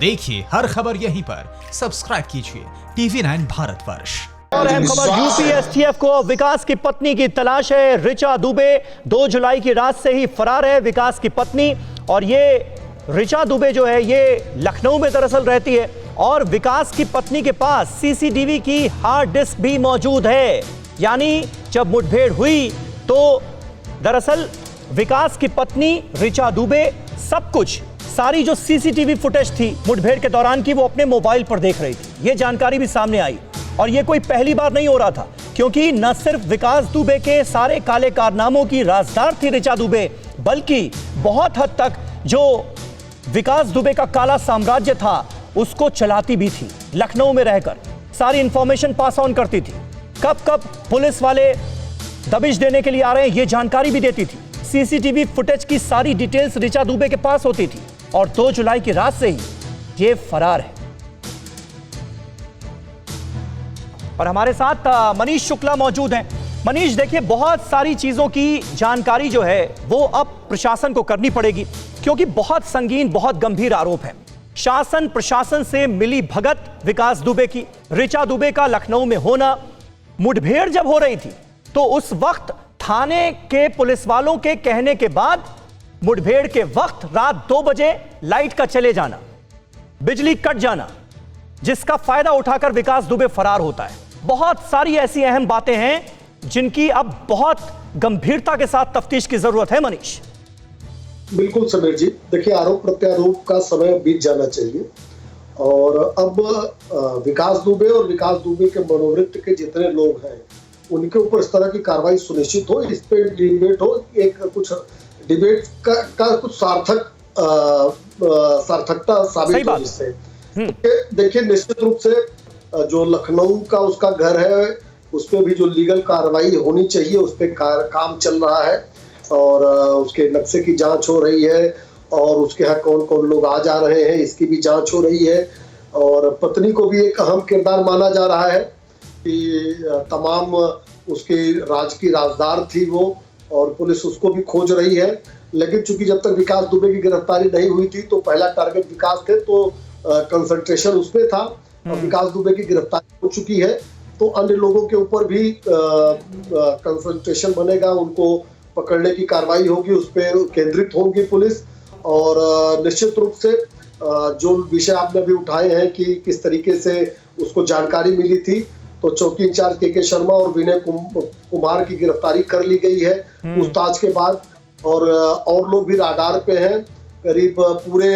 देखिए हर खबर यहीं पर, सब्सक्राइब कीजिए TV9 भारतवर्ष। और अहम खबर, यूपी एसटीएफ को विकास की पत्नी की तलाश है। ऋचा दुबे 2 जुलाई की रात से ही फरार है विकास की पत्नी। और ये ऋचा दुबे जो है ये लखनऊ में दरअसल रहती है और विकास की पत्नी के पास सीसीटीवी की हार्ड डिस्क भी मौजूद है। यानी जब मुठभेड़ हुई तो दरअसल विकास की पत्नी ऋचा दुबे सब कुछ, सारी जो सीसीटीवी फुटेज थी मुठभेड़ के दौरान की, वो अपने मोबाइल पर देख रही थी। ये जानकारी भी सामने आई और ये कोई पहली बार नहीं हो रहा था, क्योंकि न सिर्फ विकास दुबे के सारे काले कारनामों की राजदार थी ऋचा दुबे, बल्कि बहुत हद तक जो विकास दुबे का काला साम्राज्य था उसको चलाती भी थी। लखनऊ में रहकर सारी इंफॉर्मेशन पास ऑन करती थी। कब कब पुलिस वाले दबिश देने के लिए आ रहे हैं ये जानकारी भी देती थी। सीसीटीवी फुटेज की सारी डिटेल्स ऋचा दुबे के पास होती थी और 2 जुलाई की रात से ही ये फरार है। और हमारे साथ मनीष शुक्ला मौजूद हैं। मनीष, देखिए बहुत सारी चीजों की जानकारी जो है वो अब प्रशासन को करनी पड़ेगी, क्योंकि बहुत संगीन, बहुत गंभीर आरोप है। शासन प्रशासन से मिली भगत विकास दुबे की, ऋचा दुबे का लखनऊ में होना, मुठभेड़ जब हो रही थी तो उस वक्त थाने के पुलिस वालों के कहने के बाद मुठभेड़ के वक्त रात 2 बजे लाइट का चले जाना, बिजली कट जाना, जिसका फायदा उठाकर विकास दुबे फरार होता है। बहुत सारी ऐसी अहम बातें हैं जिनकी अब बहुत गंभीरता के साथ तफ्तीश की जरूरत है। मनीष, बिल्कुल समीर जी, देखिए आरोप प्रत्यारोप का समय बीत जाना चाहिए और अब विकास दुबे और विकास दुबे के मनोवृत्त के जितने लोग हैं उनके ऊपर इस तरह की कार्रवाई सुनिश्चित हो, इस पे डिबेट हो, एक कुछ डिबेट का कुछ सार्थकता साबित हो जिससे। देखिए निश्चित रूप से जो लखनऊ का उसका घर है उस पे भी जो लीगल कार्रवाई होनी चाहिए उस पे काम चल रहा है और उसके नक्शे की जांच हो रही है और उसके यहाँ कौन कौन लोग आ जा रहे हैं इसकी भी जांच हो रही है। और पत्नी को भी एक अहम किरदार माना जा रहा है कि तमाम उसके राज की राजदार थी वो और पुलिस उसको भी खोज रही है। लेकिन चूंकि जब तक विकास दुबे की गिरफ्तारी नहीं हुई थी तो पहला टारगेट विकास थे, तो कंसंट्रेशन उस पे था। और विकास दुबे की गिरफ्तारी हो चुकी है तो अन्य लोगों के ऊपर भी कंसंट्रेशन बनेगा, उनको पकड़ने की कार्रवाई होगी, उस पर केंद्रित होगी पुलिस। और निश्चित रूप से जो विषय आपने अभी उठाए हैं कि किस तरीके से उसको जानकारी मिली थी, तो चौकी इंचार्ज के शर्मा और विनय कुमार की गिरफ्तारी कर ली गई है पूछताछ के बाद। और लोग भी राडार पे हैं। करीब पूरे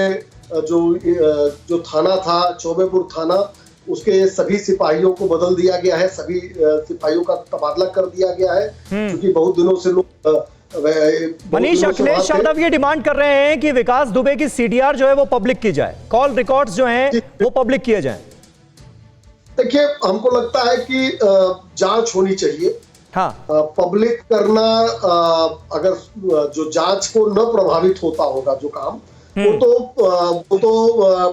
जो थाना था चौबेपुर थाना, उसके सभी सिपाहियों को बदल दिया गया है, सभी सिपाहियों का तबादला कर दिया गया है, क्योंकि बहुत दिनों से लोग मनीष, अखिलेश यादव ये डिमांड कर रहे हैं कि विकास दुबे की सीडीआर जो है वो पब्लिक की जाए, कॉल रिकॉर्ड्स जो हैं वो पब्लिक किए जाएं। देखिए हमको लगता है कि जांच होनी चाहिए। हाँ, पब्लिक करना अगर जो जांच को न प्रभावित होता होगा जो काम, वो तो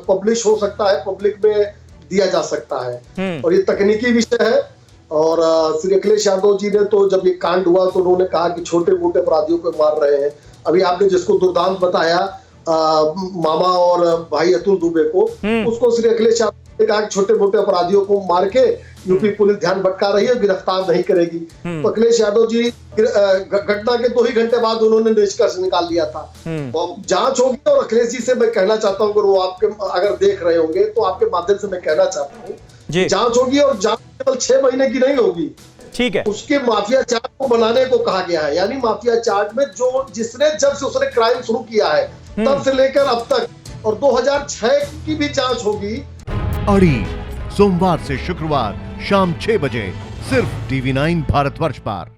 पब्लिश हो सकता है, पब्लिक में दिया जा सकता है। और ये तकनीकी विषय है। और श्री अखिलेश यादव जी ने तो जब ये कांड हुआ तो उन्होंने कहा कि छोटे मोटे अपराधियों को मार रहे हैं। अभी आपने जिसको दुर्दांत बताया मामा और भाई अतुल दुबे को, उसको श्री अखिलेश यादव ने कहा कि छोटे मोटे अपराधियों को मार के यूपी पुलिस ध्यान भटका रही है, गिरफ्तार नहीं करेगी। तो अखिलेश यादव जी घटना के 2 ही घंटे बाद उन्होंने निष्कर्ष निकाल लिया था। तो जांच होगी। और अखिलेश जी से मैं कहना चाहता हूँ, अगर वो आपके अगर देख रहे होंगे तो आपके माध्यम से मैं कहना चाहता हूँ, जांच होगी और जांच केवल 6 महीने की नहीं होगी। ठीक है, उसके माफिया चार्ट को बनाने को कहा गया है। यानी माफिया चार्ट में जिसने जब से उसने क्राइम शुरू किया है तब से लेकर अब तक, और 2006 की भी जांच होगी। अड़ी सोमवार से शुक्रवार शाम 6 बजे सिर्फ TV9 भारतवर्ष पर।